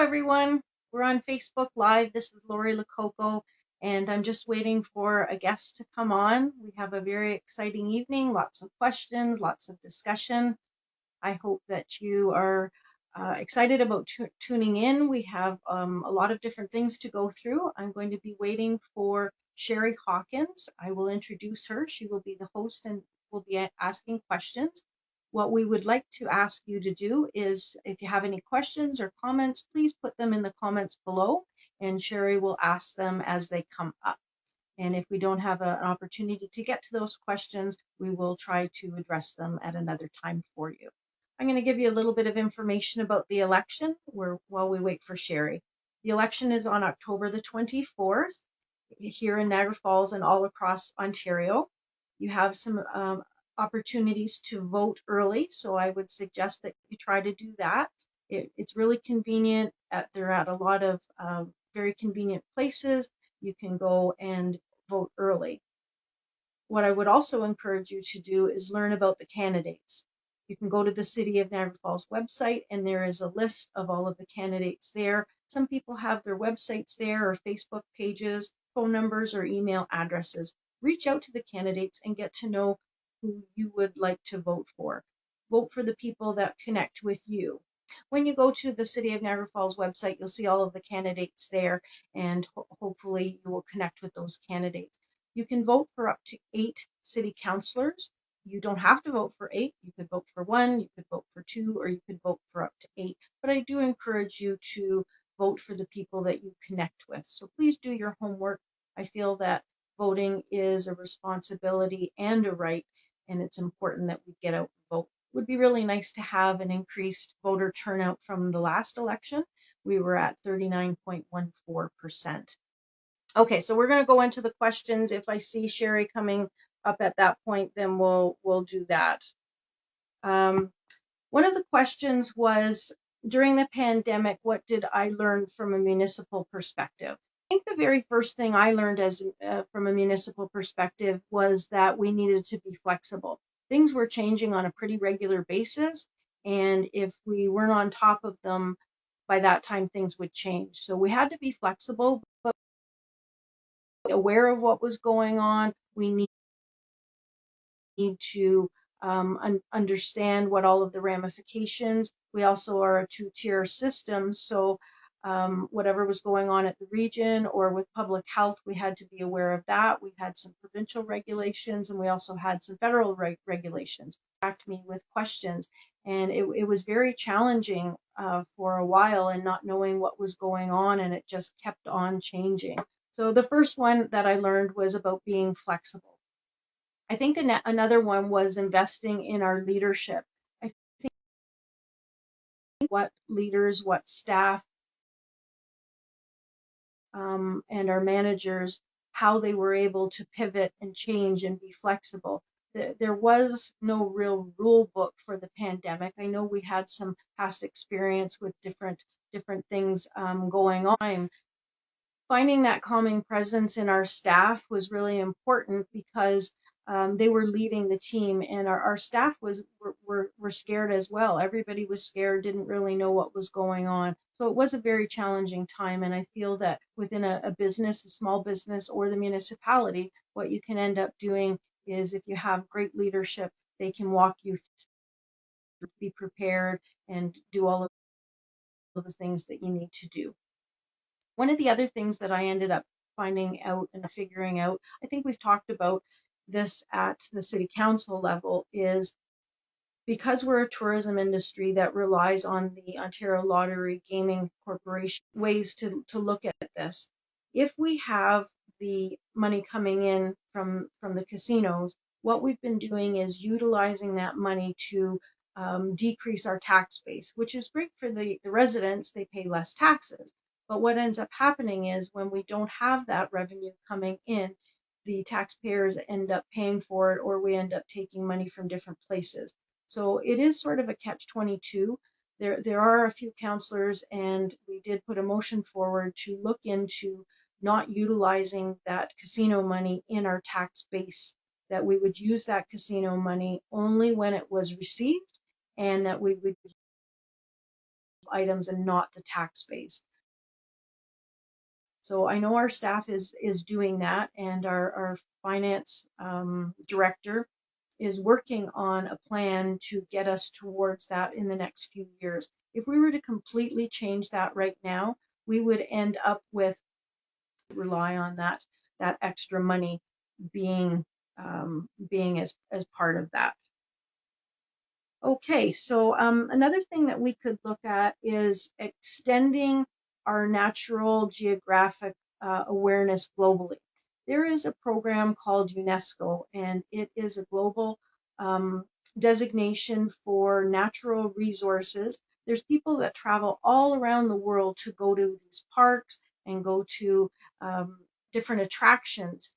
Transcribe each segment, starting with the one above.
everyone. We're on Facebook Live. This is Lori Lococo, and I'm just waiting for a guest to come on. We have a very exciting evening, lots of questions, lots of discussion. I hope that you are excited about tuning in. We have a lot of different things to go through. I'm going to be waiting for Sherry Hawkins. I will introduce her. She will be the host and will be asking questions. What we would like to ask you to do is, if you have any questions or comments, please put them in the comments below, and Sherry will ask them as they come up. And if we don't have an opportunity to get to those questions, we will try to address them at another time for you. I'm going to give you a little bit of information about the election while we wait for Sherry. The election is on October the 24th here in Niagara Falls and all across Ontario. You have some opportunities to vote early, so I would suggest that you try to do that. It's really convenient. They're at a lot of very convenient places. You can go and vote early. What I would also encourage you to do is learn about the candidates. You can go to the City of Niagara Falls website, and there is a list of all of the candidates there. Some people have their websites there, or Facebook pages, phone numbers, or email addresses. Reach out to the candidates and get to know who you would like to vote for. Vote for the people that connect with you. When you go to the City of Niagara Falls website, you'll see all of the candidates there, and hopefully you will connect with those candidates. You can vote for up to 8 city councilors. You don't have to vote for 8. You could vote for 1, you could vote for 2, or you could vote for up to 8. But I do encourage you to vote for the people that you connect with. So please do your homework. I feel that voting is a responsibility and a right, and it's important that we get out and vote. It would be really nice to have an increased voter turnout from the last election. We were at 39.14%. Okay, so we're going to go into the questions. If I see Sherry coming up at that point, then we'll do that. One of the questions was, during the pandemic, what did I learn from a municipal perspective? I think the very first thing I learned from a municipal perspective was that we needed to be flexible. Things were changing on a pretty regular basis, and if we weren't on top of them, by that time things would change. So we had to be flexible, but aware of what was going on. We need to understand what all of the ramifications. We also are a 2-tier system, so whatever was going on at the region or with public health, we had to be aware of that. We had some provincial regulations, and we also had some federal regulations. Asked me with questions, and it was very challenging for a while, and not knowing what was going on, and it just kept on changing. So the first one that I learned was about being flexible. I think another one was investing in our leadership. I think what leaders, what staff, and our managers, how they were able to pivot and change and be flexible. There was no real rule book for the pandemic. I know we had some past experience with different things going on. Finding that calming presence in our staff was really important, because they were leading the team, and our staff were scared as well. Everybody was scared, didn't really know what was going on. So it was a very challenging time, and I feel that within a business, a small business, or the municipality, what you can end up doing is, if you have great leadership, they can walk you through, be prepared, and do all of the things that you need to do. One of the other things that I ended up finding out and figuring out, I think we've talked about this at the city council level, is because we're a tourism industry that relies on the Ontario Lottery Gaming Corporation, ways to look at this. If we have the money coming in from the casinos, what we've been doing is utilizing that money to decrease our tax base, which is great for the residents. They pay less taxes. But what ends up happening is, when we don't have that revenue coming in, the taxpayers end up paying for it, or we end up taking money from different places. So it is sort of a catch-22. There are a few councillors, and we did put a motion forward to look into not utilizing that casino money in our tax base, that we would use that casino money only when it was received, and that we would items and not the tax base. So I know our staff is doing that, and our finance director is working on a plan to get us towards that in the next few years. If we were to completely change that right now, we would end up with rely on that extra money being being as part of that. Okay, so another thing that we could look at is extending our natural geographic awareness globally. There is a program called UNESCO, and it is a global designation for natural resources. There's people that travel all around the world to go to these parks and go to different attractions.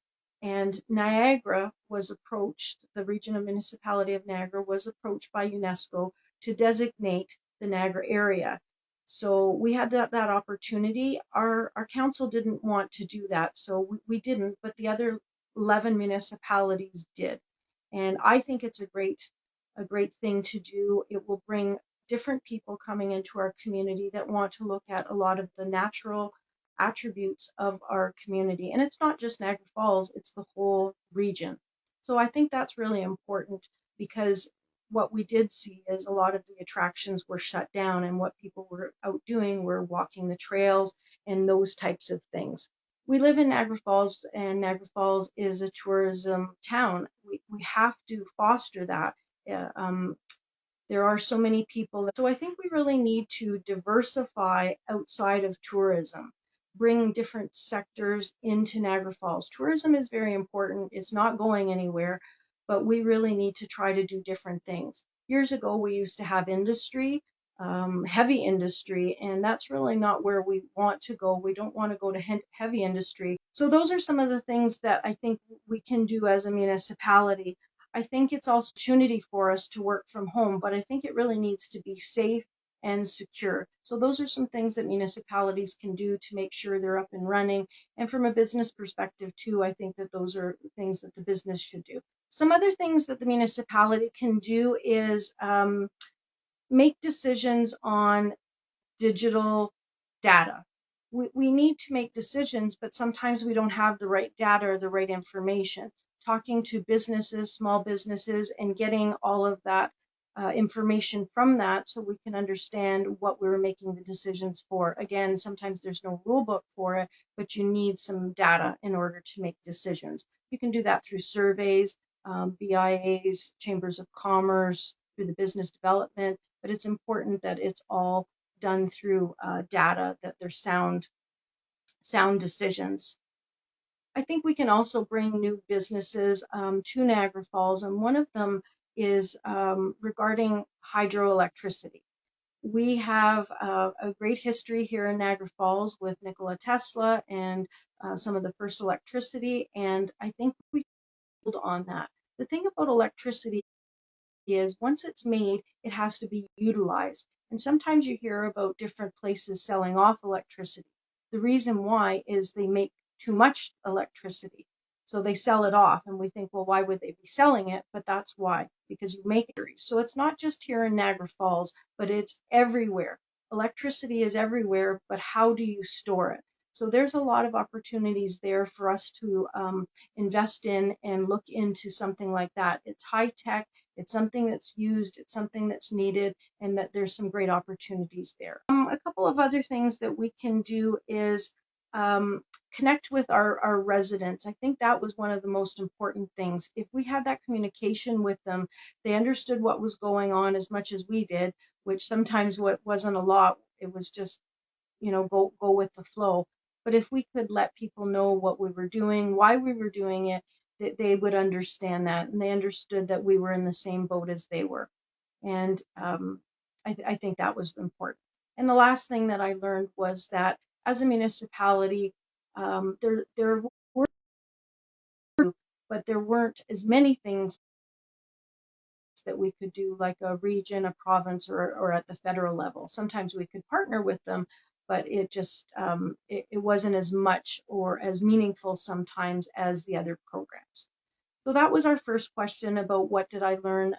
And Niagara was approached, the regional municipality of Niagara was approached by UNESCO to designate the Niagara area. So we had that opportunity. Our council didn't want to do that, so we didn't, but the other 11 municipalities did. And I think it's a great thing to do. It will bring different people coming into our community that want to look at a lot of the natural attributes of our community. And it's not just Niagara Falls, it's the whole region. So I think that's really important, because what we did see is a lot of the attractions were shut down, and what people were out doing were walking the trails and those types of things. We live in Niagara Falls, and Niagara Falls is a tourism town. We have to foster that. There are so many people. So I think we really need to diversify outside of tourism, bring different sectors into Niagara Falls. Tourism is very important. It's not going anywhere, but we really need to try to do different things. Years ago, we used to have industry, heavy industry, and that's really not where we want to go. We don't want to go to heavy industry. So those are some of the things that I think we can do as a municipality. I think it's also an opportunity for us to work from home, but I think it really needs to be safe and secure. So those are some things that municipalities can do to make sure they're up and running. And from a business perspective too, I think that those are things that the business should do. Some other things that the municipality can do is make decisions on digital data. We need to make decisions, but sometimes we don't have the right data or the right information. Talking to businesses, small businesses, and getting all of that information from that so we can understand what we were making the decisions for. Again, sometimes there's no rule book for it, but you need some data in order to make decisions. You can do that through surveys, BIAs, chambers of commerce, through the business development, but it's important that it's all done through data, that they're sound decisions. I think we can also bring new businesses to Niagara Falls, and one of them is regarding hydroelectricity. We have a great history here in Niagara Falls with Nikola Tesla and some of the first electricity, and I think we can build on that. The thing about electricity is once it's made, it has to be utilized. And sometimes you hear about different places selling off electricity. The reason why is they make too much electricity. So they sell it off, and we think, well, why would they be selling it? But that's why, because you make it. So it's not just here in Niagara Falls, but it's everywhere. Electricity is everywhere, but how do you store it? So there's a lot of opportunities there for us to invest in and look into something like that. It's high tech, it's something that's used, it's something that's needed, and that there's some great opportunities there. A couple of other things that we can do is connect with our residents. I think that was one of the most important things. If we had that communication with them, they understood what was going on as much as we did, which sometimes wasn't a lot. It was just, go with the flow. But if we could let people know what we were doing, why we were doing it, that they would understand that, and they understood that we were in the same boat as they were. And I think that was important. And the last thing that I learned was that as a municipality, there were, but there weren't as many things that we could do, like a region, a province, or at the federal level. Sometimes we could partner with them, but it just it wasn't as much or as meaningful sometimes as the other programs. So that was our first question about what did I learn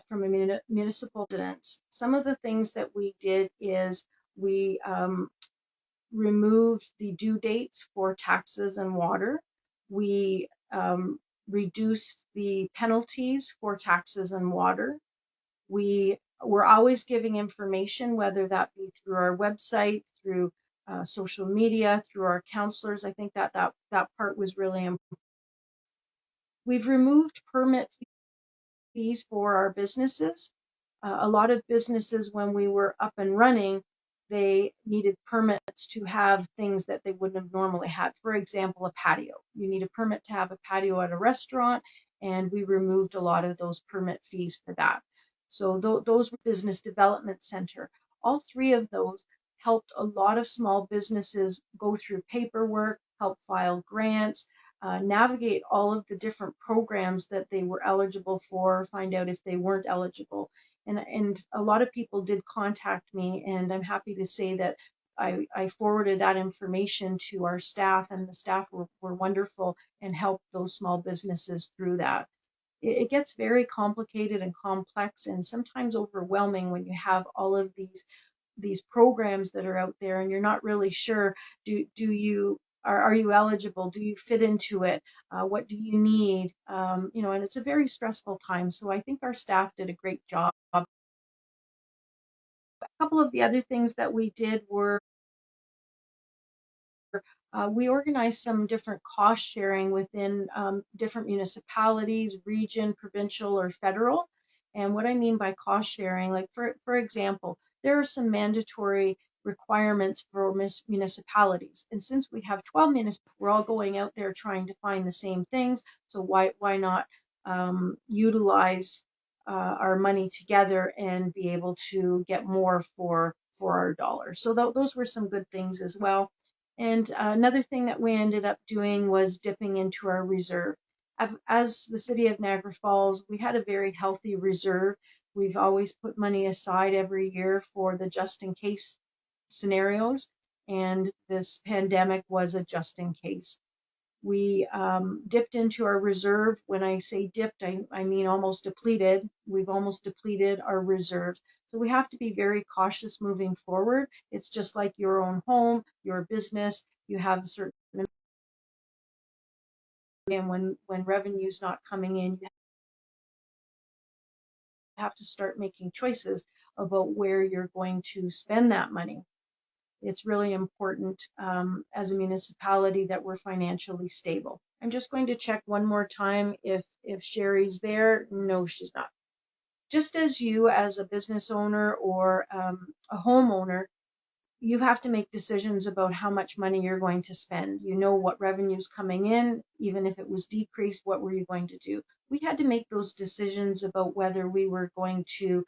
from a municipal residence. Some of the things that we did is we removed the due dates for taxes and water. We reduced the penalties for taxes and water. We were always giving information, whether that be through our website, through social media, through our counselors. I think that part was really important. We've removed permit fees for our businesses. A lot of businesses, when we were up and running, they needed permits to have things that they wouldn't have normally had. For example, a patio. You need a permit to have a patio at a restaurant, and we removed a lot of those permit fees for that. So those were Business Development Center. All three of those helped a lot of small businesses go through paperwork, help file grants, navigate all of the different programs that they were eligible for, find out if they weren't eligible. And a lot of people did contact me, and I'm happy to say that I forwarded that information to our staff, and the staff were wonderful and helped those small businesses through that. It gets very complicated and complex and sometimes overwhelming when you have all of these programs that are out there and you're not really sure, do you are you eligible, do you fit into it, what do you need, and it's a very stressful time. So I think our staff did a great job. A couple of the other things that we did were we organized some different cost sharing within different municipalities, region, provincial, or federal. And what I mean by cost sharing, like for example, there are some mandatory requirements for municipalities. And since we have 12 municipalities, we're all going out there trying to find the same things. So why not utilize our money together and be able to get more for our dollars. So those were some good things as well. And another thing that we ended up doing was dipping into our reserve. As the city of Niagara Falls, we had a very healthy reserve. We've always put money aside every year for the just in case scenarios, and this pandemic was a just in case. We dipped into our reserve. When I say dipped, I mean almost depleted. We've almost depleted our reserves. So we have to be very cautious moving forward. It's just like your own home, your business. You have a certain, and when revenue's not coming in, you have to start making choices about where you're going to spend that money. It's really important as a municipality that we're financially stable. I'm just going to check one more time if Sherry's there. No, she's not. Just as you, as a business owner or a homeowner, you have to make decisions about how much money you're going to spend. You know what revenue's coming in, even if it was decreased, what were you going to do? We had to make those decisions about whether we were going to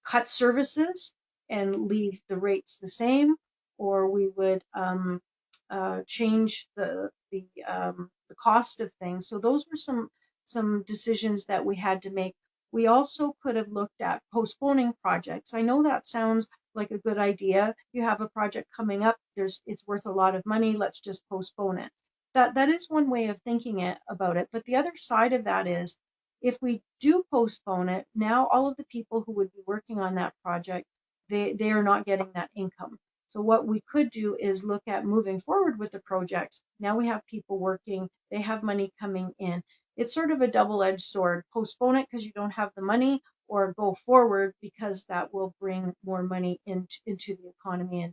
cut services and leave the rates the same, or we would change the cost of things. So those were some decisions that we had to make. We also could have looked at postponing projects. I know that sounds like a good idea. You have a project coming up, it's worth a lot of money, let's just postpone it. That is one way of thinking about it. But the other side of that is, if we do postpone it, now all of the people who would be working on that project, they are not getting that income. So what we could do is look at moving forward with the projects. Now we have people working, they have money coming in. It's sort of a double-edged sword. Postpone it because you don't have the money, or go forward because that will bring more money into the economy.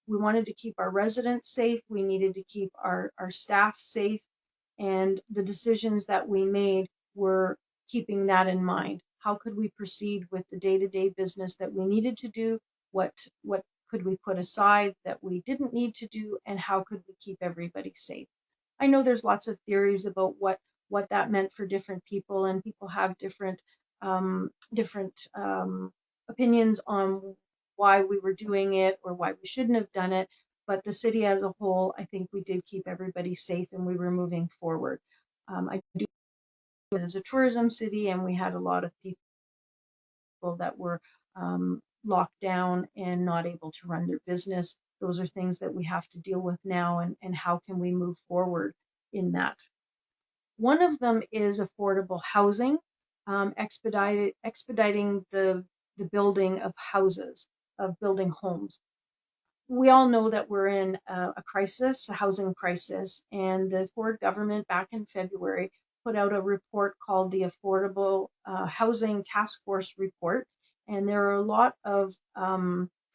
We wanted to keep our residents safe. We needed to keep our staff safe. And the decisions that we made were keeping that in mind. How could we proceed with the day-to-day business that we needed to do? What could we put aside that we didn't need to do? And how could we keep everybody safe? I know there's lots of theories about what that meant for different people, and people have different opinions on why we were doing it or why we shouldn't have done it. But the city as a whole, I think we did keep everybody safe and we were moving forward. I do it as a tourism city, and we had a lot of people that were locked down and not able to run their business. Those are things that we have to deal with now, and how can we move forward? in that. One of them is affordable housing, expediting the building of houses, of building homes. We all know that we're in a crisis, a housing crisis, and the Ford government back in February put out a report called the Affordable Housing Task Force Report. And there are a lot of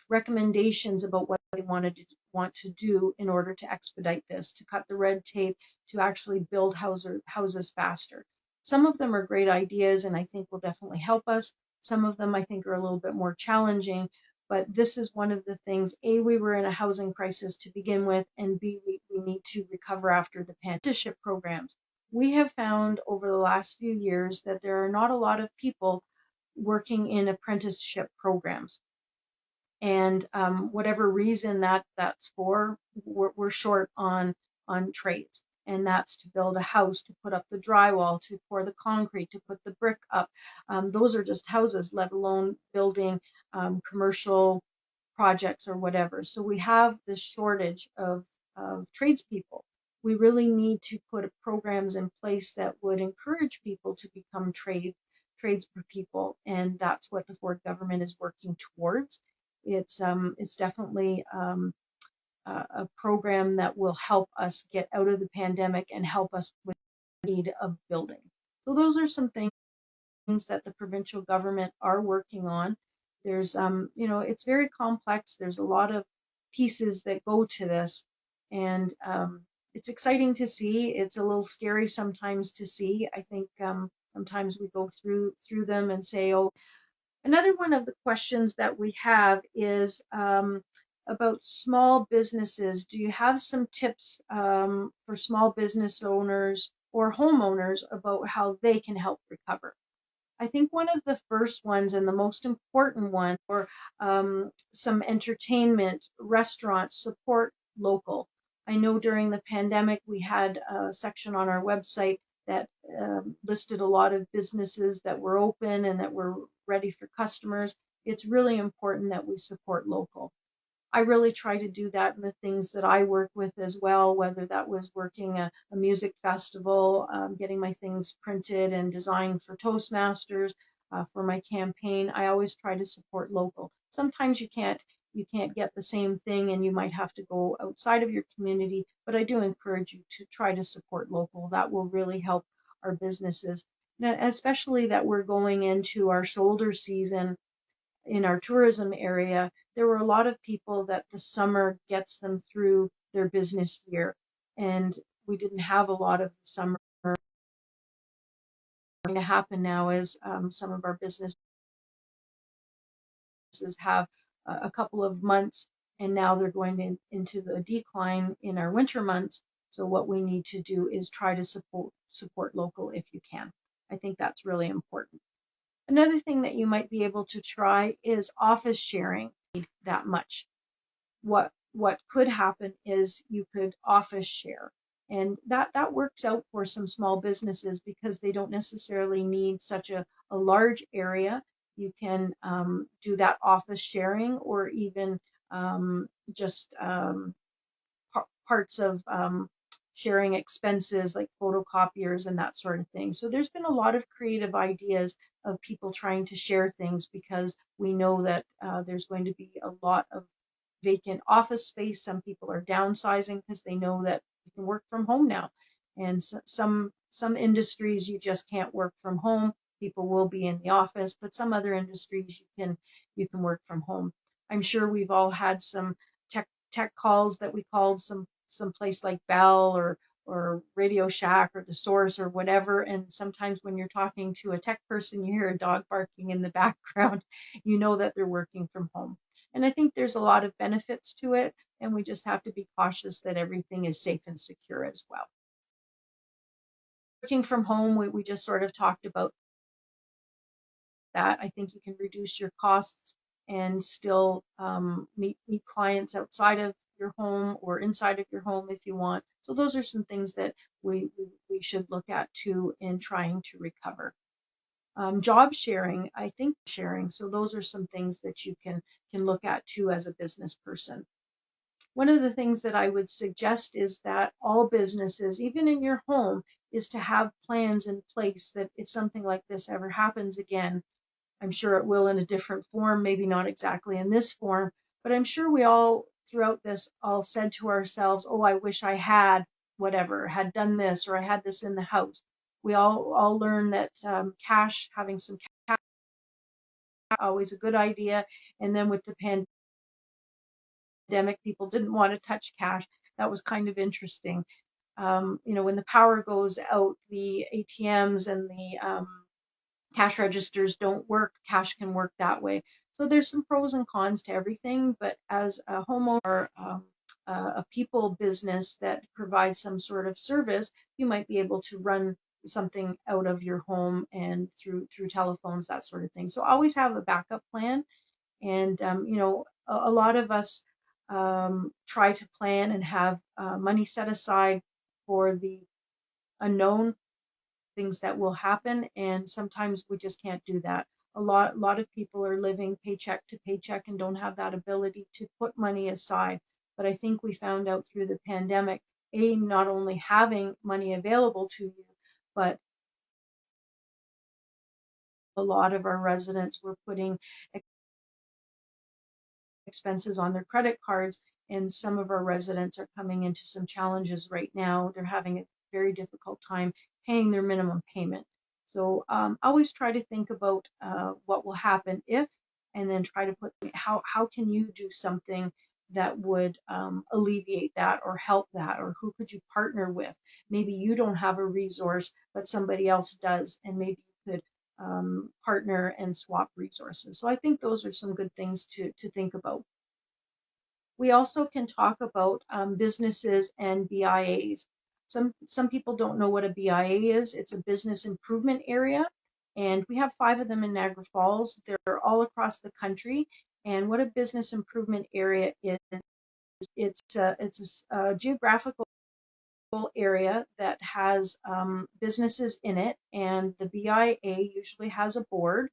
recommendations about what they want to do in order to expedite this, to cut the red tape, to actually build houses faster. Some of them are great ideas and I think will definitely help us. Some of them I think are a little bit more challenging, but this is one of the things. A, we were in a housing crisis to begin with, and B, we need to recover after the apprenticeship programs. We have found over the last few years that there are not a lot of people working in apprenticeship programs. And whatever reason that's for, we're short on trades. And that's to build a house, to put up the drywall, to pour the concrete, to put the brick up. Those are just houses, let alone building commercial projects or whatever. So we have this shortage of tradespeople. We really need to put programs in place that would encourage people to become tradespeople, and that's what the Ford government is working towards. It's definitely a program that will help us get out of the pandemic and help us with the need of building. So those are some things that the provincial government are working on. There's, it's very complex. There's a lot of pieces that go to this, and it's exciting to see. It's a little scary sometimes to see. I think sometimes we go through them and say, oh. Another one of the questions that we have is about small businesses. Do you have some tips for small business owners or homeowners about how they can help recover? I think one of the first ones and the most important one, or some entertainment, restaurants, support local. I know during the pandemic we had a section on our website that listed a lot of businesses that were open and that were ready for customers. It's really important that we support local. I really try to do that in the things that I work with as well, whether that was working a music festival, getting my things printed and designed for Toastmasters, for my campaign. I always try to support local. Sometimes you can't get the same thing and you might have to go outside of your community, but I do encourage you to try to support local. That will really help our businesses. Now, especially that we're going into our shoulder season in our tourism area. There were a lot of people that the summer gets them through their business year, and we didn't have a lot of the summer going to happen now as some of our businesses have a couple of months, and now they're going into the decline in our winter months. So what we need to do is try to support local if you can. I think that's really important. Another thing that you might be able to try is office sharing. That much. What could happen is you could office share, and that works out for some small businesses because they don't necessarily need such a large area. You can do that office sharing, or even just parts of sharing expenses like photocopiers and that sort of thing. So there's been a lot of creative ideas of people trying to share things because we know that there's going to be a lot of vacant office space. Some people are downsizing because they know that you can work from home now. And some industries you just can't work from home. People will be in the office, but some other industries you can work from home. I'm sure we've all had some tech calls that we called some place like Bell or Radio Shack or The Source or whatever. And sometimes when you're talking to a tech person, you hear a dog barking in the background, you know that they're working from home. And I think there's a lot of benefits to it, and we just have to be cautious that everything is safe and secure as well. Working from home, we just sort of talked about that. I think you can reduce your costs and still meet clients outside of your home or inside of your home if you want. So those are some things that we should look at too in trying to recover. Job sharing, I think sharing. So those are some things that you can look at too as a business person. one of the things that I would suggest is that all businesses, even in your home, is to have plans in place that if something like this ever happens again, I'm sure it will in a different form, maybe not exactly in this form, but I'm sure we all throughout this all said to ourselves, oh, I wish I had whatever, had done this, or I had this in the house. We all learn that having some cash is always a good idea. And then with the pandemic, people didn't want to touch cash. That was kind of interesting. When the power goes out, the ATMs and the cash registers don't work. Cash can work that way. So there's some pros and cons to everything. But as a homeowner, a people business that provides some sort of service, you might be able to run something out of your home and through telephones, that sort of thing. So always have a backup plan. And a lot of us try to plan and have money set aside for the unknown, things that will happen, and sometimes we just can't do that. A lot of people are living paycheck to paycheck and don't have that ability to put money aside. But I think we found out through the pandemic, not only having money available to you, but a lot of our residents were putting expenses on their credit cards, and some of our residents are coming into some challenges right now. They're having a very difficult time paying their minimum payment. So always try to think about what will happen if, and then try to put how can you do something that would alleviate that or help that, or who could you partner with? Maybe you don't have a resource, but somebody else does, and maybe you could partner and swap resources. So I think those are some good things to think about. We also can talk about businesses and BIAs. Some people don't know what a BIA is. It's a business improvement area, and we have 5 of them in Niagara Falls. They're all across the country. And what a business improvement area is, it's a geographical area that has businesses in it, and the BIA usually has a board,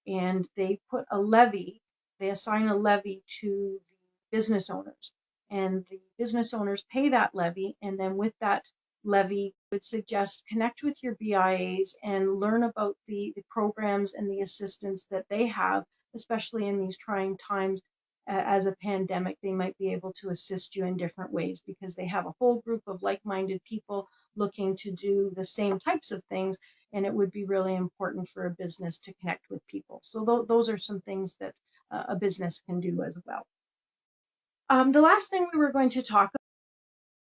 and they put a levy, they assign a levy to the business owners, and the business owners pay that levy, and then with that levy, I would suggest connect with your BIAs and learn about the programs and the assistance that they have, especially in these trying times as a pandemic. They might be able to assist you in different ways because they have a whole group of like-minded people looking to do the same types of things, and it would be really important for a business to connect with people. So those are some things that a business can do as well. The last thing we were going to talk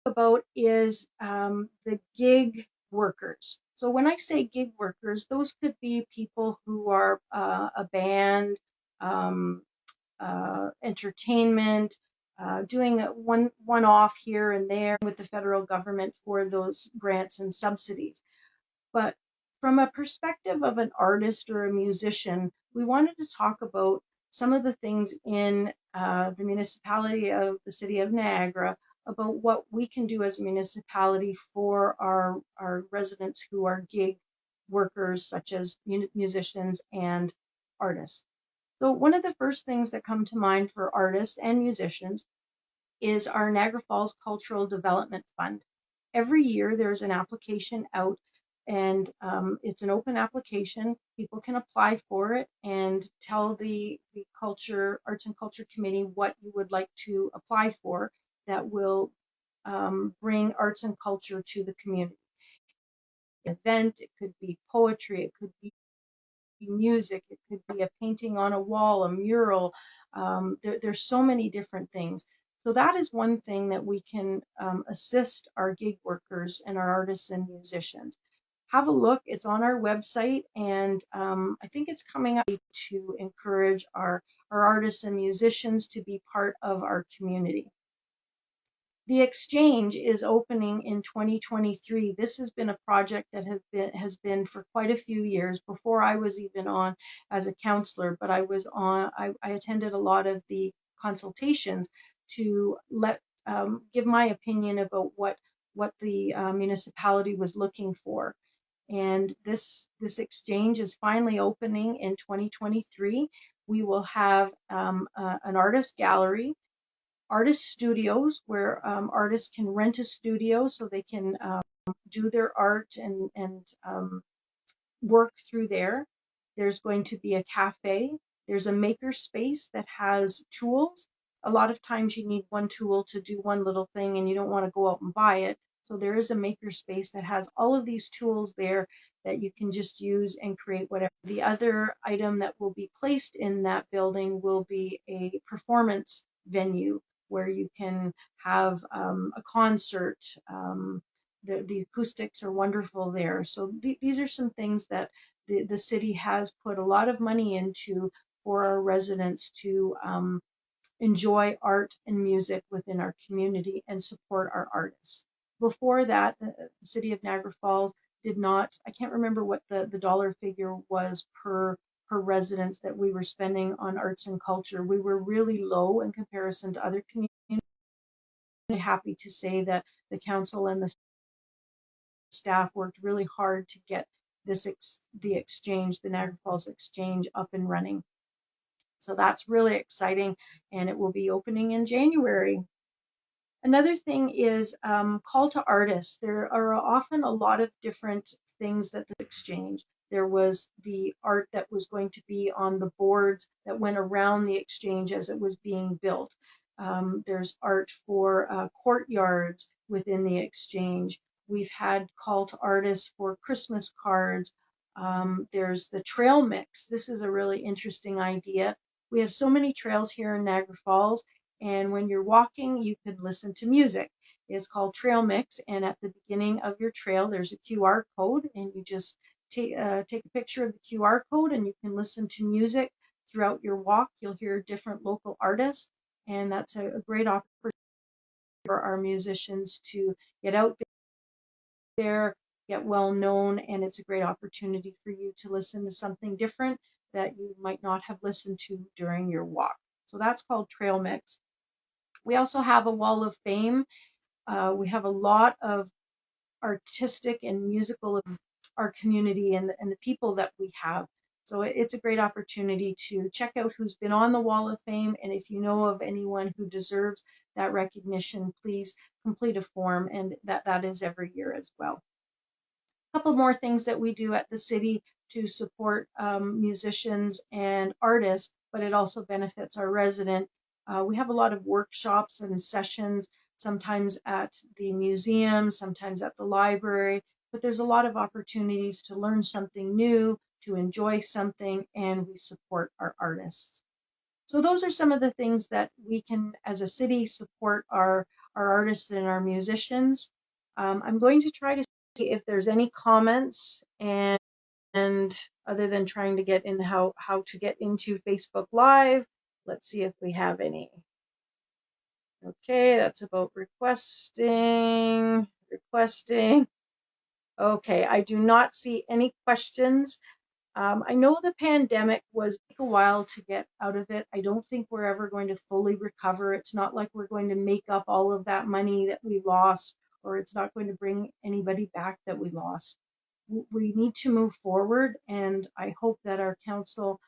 about is the gig workers. So when I say gig workers, those could be people who are a band, um, entertainment, doing one off here and there with the federal government for those grants and subsidies. But from a perspective of an artist or a musician, we wanted to talk about some of the things in the municipality of the city of Niagara about what we can do as a municipality for our residents who are gig workers, such as musicians and artists. So one of the first things that come to mind for artists and musicians is our Niagara Falls Cultural Development Fund. Every year there's an application out, and it's an open application. People can apply for it and tell the Arts and Culture Committee what you would like to apply for that will bring arts and culture to the community. Event, it could be poetry, it could be music, it could be a painting on a wall, a mural. There's so many different things. So that is one thing that we can assist our gig workers and our artists and musicians. Have a look. It's on our website, and I think it's coming up to encourage our artists and musicians to be part of our community. The exchange is opening in 2023. This has been a project that has been for quite a few years before I was even on as a counselor, but I attended a lot of the consultations to give my opinion about what the municipality was looking for. And this exchange is finally opening in 2023. We will have an artist gallery, artist studios where artists can rent a studio so they can do their art and work through there. There's going to be a cafe. There's a maker space that has tools. A lot of times you need one tool to do one little thing and you don't want to go out and buy it. So there is a maker space that has all of these tools there that you can just use and create whatever. The other item that will be placed in that building will be a performance venue where you can have a concert. The acoustics are wonderful there. So these are some things that the city has put a lot of money into for our residents to enjoy art and music within our community and support our artists. Before that, the city of Niagara Falls did not, I can't remember what the dollar figure was per residence that we were spending on arts and culture. We were really low in comparison to other communities. I'm happy to say that the council and the staff worked really hard to get the exchange, the Niagara Falls Exchange, up and running. So that's really exciting, and it will be opening in January. Another thing is call to artists. There are often a lot of different things that the exchange. There was the art that was going to be on the boards that went around the exchange as it was being built. There's art for courtyards within the exchange. We've had call to artists for Christmas cards. There's the trail mix. This is a really interesting idea. We have so many trails here in Niagara Falls, and when you're walking, you could listen to music. It's called Trail Mix, and at the beginning of your trail, there's a QR code, and you just take a picture of the QR code, and you can listen to music throughout your walk. You'll hear different local artists, and that's a great opportunity for our musicians to get out there, get well known, and it's a great opportunity for you to listen to something different that you might not have listened to during your walk. So that's called Trail Mix. We also have a wall of fame. We have a lot of artistic and musical of our community and the people that we have. So it's a great opportunity to check out who's been on the wall of fame. And if you know of anyone who deserves that recognition, please complete a form, and that is every year as well. A couple more things that we do at the city to support musicians and artists, but it also benefits our resident. We have a lot of workshops and sessions, sometimes at the museum, sometimes at the library, but there's a lot of opportunities to learn something new, to enjoy something, and we support our artists. So those are some of the things that we can, as a city, support our artists and our musicians. I'm going to try to see if there's any comments, and other than trying to get in how to get into Facebook Live, let's see if we have any. Okay, that's about requesting. Okay, I do not see any questions. I know the pandemic was a while to get out of it. I don't think we're ever going to fully recover. It's not like we're going to make up all of that money that we lost, or it's not going to bring anybody back that we lost. We need to move forward, and I hope that our council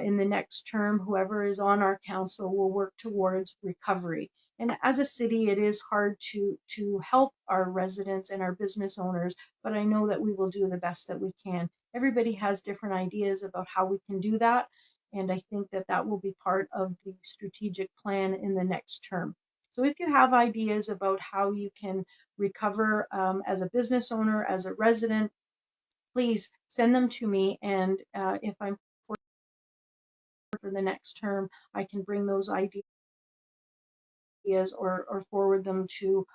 in the next term, whoever is on our council, will work towards recovery. And as a city, it is hard to help our residents and our business owners, but I know that we will do the best that we can. Everybody has different ideas about how we can do that, and I think that that will be part of the strategic plan in the next term. So if you have ideas about how you can recover as a business owner, as a resident, please send them to me, and if I'm for the next term, I can bring those ideas or forward them to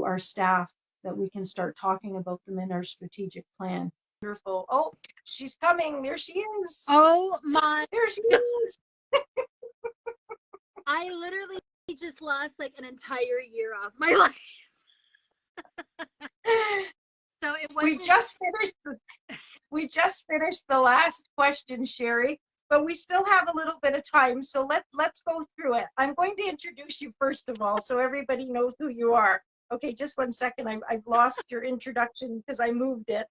our staff, that we can start talking about them in our strategic plan. Wonderful. Oh, she's coming. There she is. Oh my. There she is. I literally just lost like an entire year off my life. So it wasn't. We just finished the last question, Sherry, but we still have a little bit of time, so let's go through it. I'm going to introduce you first of all, so everybody knows who you are. Okay, just one second. I've lost your introduction because I moved it.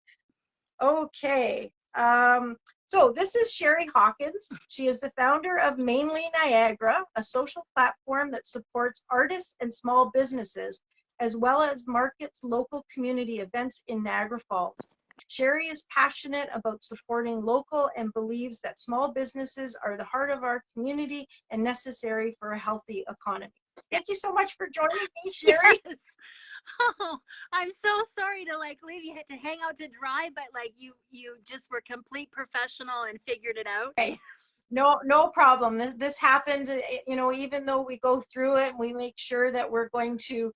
Okay, So this is Sherry Hawkins. She is the founder of Mainly Niagara, a social platform that supports artists and small businesses, as well as markets local community events in Niagara Falls. Sherry is passionate about supporting local and believes that small businesses are the heart of our community and necessary for a healthy economy. Thank you so much for joining me, Sherry. Yes. Oh, I'm so sorry to like leave you to hang out to dry, but like you just were complete professional and figured it out. Okay. No problem. This happens, even though we go through it, we make sure that we're going to,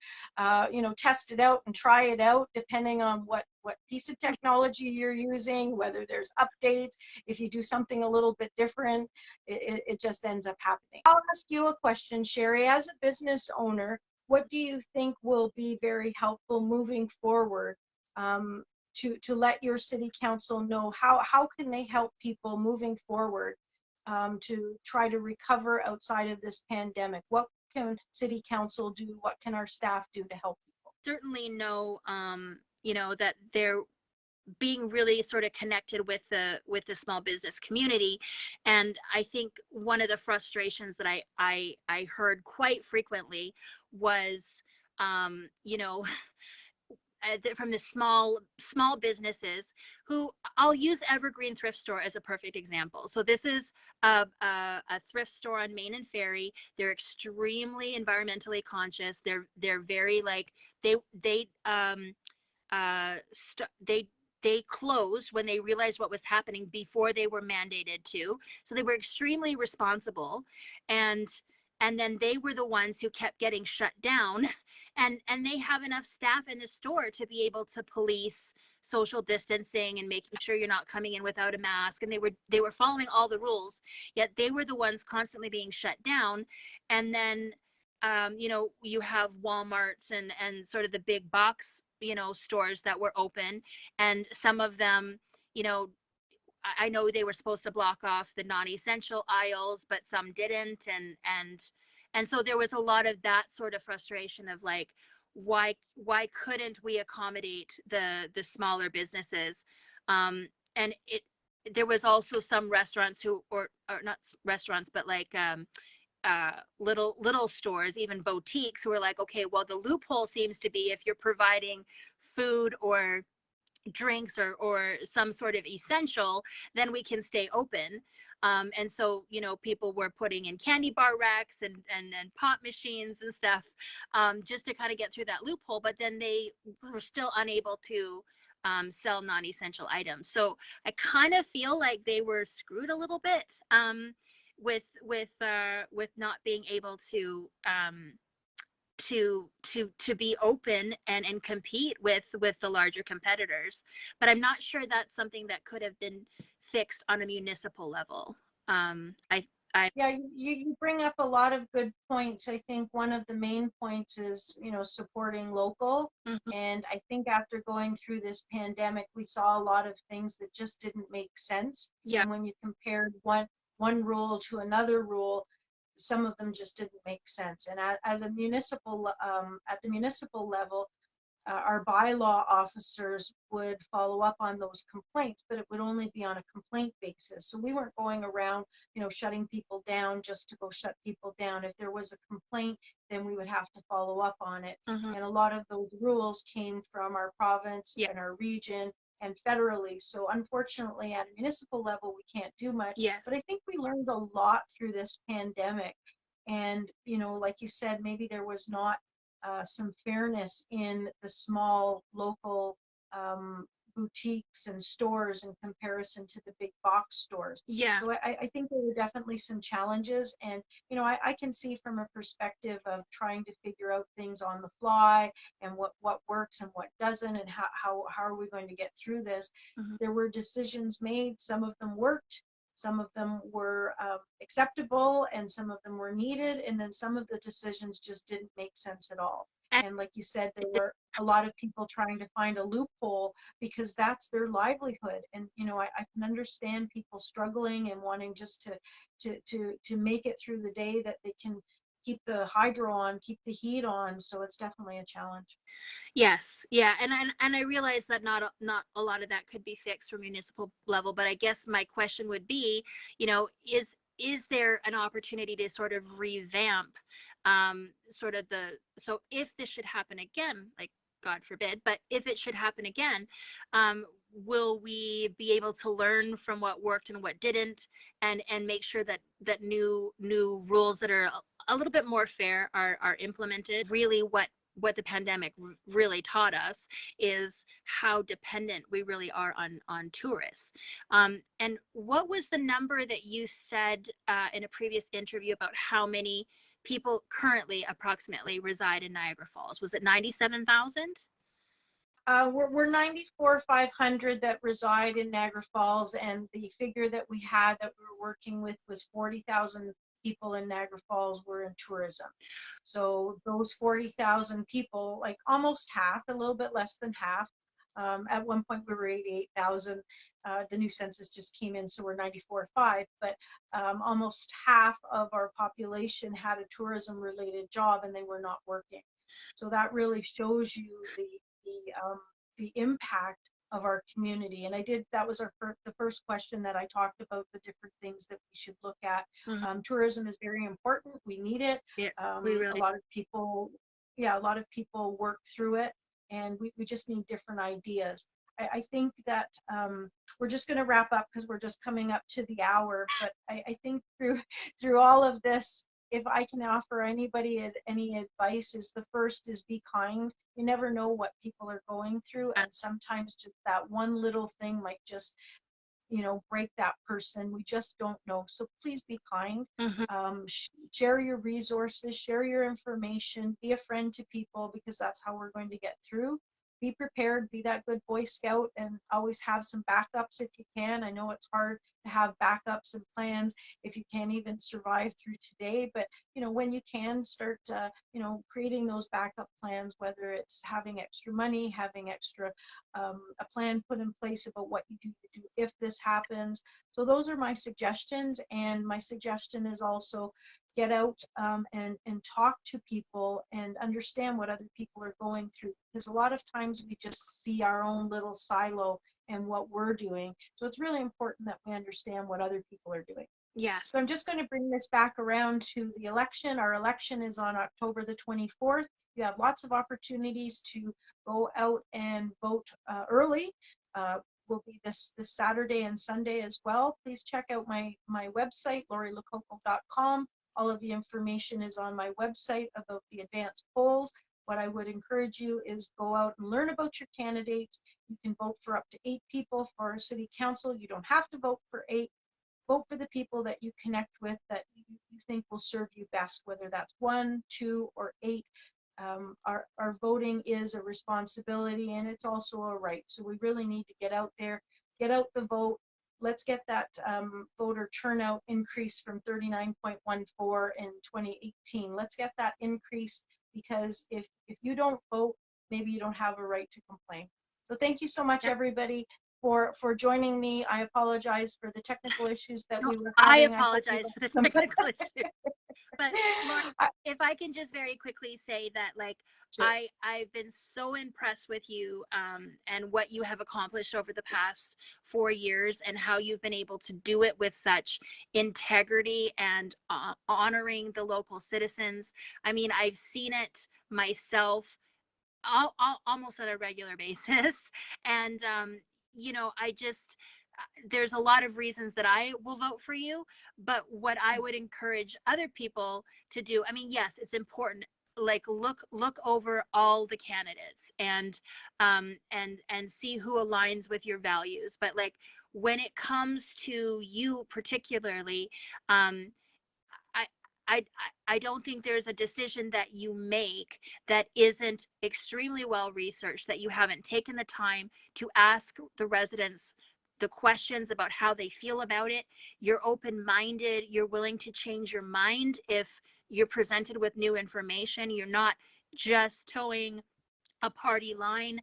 test it out and try it out, depending on what piece of technology you're using, whether there's updates, if you do something a little bit different, it just ends up happening. I'll ask you a question, Sherry. As a business owner, what do you think will be very helpful moving forward? To let your city council know how can they help people moving forward, to try to recover outside of this pandemic? What can city council do? What can our staff do to help people? Certainly know, that they're being really sort of connected with the small business community. And I think one of the frustrations that I heard quite frequently was, you know, from the small businesses who, I'll use Evergreen Thrift Store as a perfect example. So this is a thrift store on Main and Ferry. They're extremely environmentally conscious. They're very like they they closed when they realized what was happening before they were mandated to. So they were extremely responsible, and then they were the ones who kept getting shut down, and they have enough staff in the store to be able to police social distancing and making sure you're not coming in without a mask, and they were following all the rules, yet they were the ones constantly being shut down. And then you have Walmarts and sort of the big box, stores that were open, and some of them, you know, I know they were supposed to block off the non-essential aisles, but some didn't, and so there was a lot of that sort of frustration of like, why couldn't we accommodate the smaller businesses? And there was also some restaurants who, or not restaurants, but like little stores, even boutiques, who are like, okay, well, the loophole seems to be if you're providing food or drinks or some sort of essential, then we can stay open. And so, people were putting in candy bar racks and pop machines and stuff, just to kind of get through that loophole. But then they were still unable to sell non-essential items. So I kind of feel like they were screwed a little bit, with not being able to be open and compete with the larger competitors. But I'm not sure that's something that could have been fixed on a municipal level. I Yeah, you bring up a lot of good points. I think one of the main points is, supporting local. Mhm. And I think after going through this pandemic, we saw a lot of things that just didn't make sense. Yeah. And when you compared one rule to another rule, some of them just didn't make sense. And as a municipal, at the municipal level, our bylaw officers would follow up on those complaints, but it would only be on a complaint basis. So we weren't going around, shutting people down just to go shut people down. If there was a complaint, then we would have to follow up on it. Mhm. And a lot of those rules came from our province Yeah. and our region and federally. So unfortunately, at a municipal level, we can't do much. Yes. But I think we learned a lot through this pandemic. And, like you said, maybe there was not some fairness in the small local, boutiques and stores in comparison to the big box stores. Yeah. So I think there were definitely some challenges. And, I can see from a perspective of trying to figure out things on the fly and what works and what doesn't, and how are we going to get through this. Mhm. There were decisions made, some of them worked, some of them were acceptable, and some of them were needed, and then some of the decisions just didn't make sense at all. And And like you said, there were a lot of people trying to find a loophole because that's their livelihood. And I can understand people struggling and wanting just to make it through the day, that they can keep the hydro on, keep the heat on. So it's definitely a challenge. Yes, yeah, and I realize that not a lot of that could be fixed from municipal level, but I guess my question would be, is there an opportunity to sort of revamp, sort of so if this should happen again, like God forbid, but if it should happen again, will we be able to learn from what worked and what didn't, and make sure that new rules that are a little bit more fair are implemented? Really, what the pandemic really taught us is how dependent we really are on tourists. And what was the number that you said in a previous interview about how many people currently approximately reside in Niagara Falls? Was it 97,000? We're 94,500 that reside in Niagara Falls, and the figure that we had that we were working with was 40,000 people in Niagara Falls were in tourism. So those 40,000 people, like almost half, a little bit less than half. At one point we were 88,000. The new census just came in, so we're 94.5. But almost half of our population had a tourism-related job, and they were not working. So that really shows you the impact of our community. And that was the first question that I talked about, the different things that we should look at. Mm-hmm. Tourism is very important. We need it. Yeah, we A really. lot of people, yeah, a lot of people work through it, and we just need different ideas. I think that we're just going to wrap up because we're just coming up to the hour. But I think through all of this, if I can offer anybody any advice, is the first is be kind. You never know what people are going through, and sometimes just that one little thing might just break that person. We just don't know. So please be kind. Mm-hmm. Share your resources, share your information, be a friend to people, because that's how we're going to get through. Be prepared, be that good Boy Scout, and always have some backups if you can. I know it's hard to have backups and plans if you can't even survive through today, but when you can, start creating those backup plans, whether it's having extra money, having extra a plan put in place about what you do if this happens. So those are my suggestions, and my suggestion is also get out and talk to people and understand what other people are going through, because a lot of times we just see our own little silo and what we're doing. So it's really important that we understand what other people are doing. Yes. So I'm just going to bring this back around to the election. Our election is on October the 24th. You have lots of opportunities to go out and vote early. Will be this Saturday and Sunday as well. Please check out my website, lorilococo.com. All of the information is on my website about the advanced polls. What I would encourage you is go out and learn about your candidates. You can vote for up to 8 people for our city council. You don't have to vote for 8. Vote for the people that you connect with, that you think will serve you best, whether that's 1, 2, or 8. Our voting is a responsibility, and it's also a right. So we really need to get out there, get out the vote. Let's get that voter turnout increase from 39.14 in 2018. Let's get that increase, because if you don't vote, maybe you don't have a right to complain. So thank you so much, everybody, for joining me. I apologize for the technical issues that we were I having. apologize for the technical issue. But Lori, if I can just very quickly say that, like, Sure. I've been so impressed with you and what you have accomplished over the past 4 years, and how you've been able to do it with such integrity and honoring the local citizens. I mean, I've seen it myself almost on a regular basis. And, I just, there's a lot of reasons that I will vote for you, but what I would encourage other people to do, I mean, yes, it's important. Like, look over all the candidates, and see who aligns with your values. But like, when it comes to you particularly, um, I, I I don't think there's a decision that you make that isn't extremely well researched, that you haven't taken the time to ask the residents the questions about how they feel about it. You're open-minded, you're willing to change your mind if you're presented with new information. You're not just towing a party line.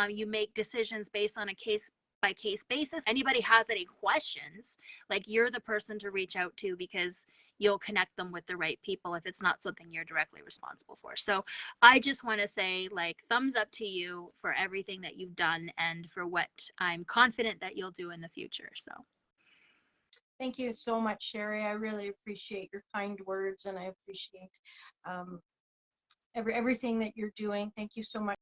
You make decisions based on a case by case basis. Anybody has any questions, like, you're the person to reach out to, because you'll connect them with the right people if it's not something you're directly responsible for. So I just want to say, like, thumbs up to you for everything that you've done and for what I'm confident that you'll do in the future. So Thank you so much, Sherry. I really appreciate your kind words, and I appreciate everything that you're doing. Thank you so much.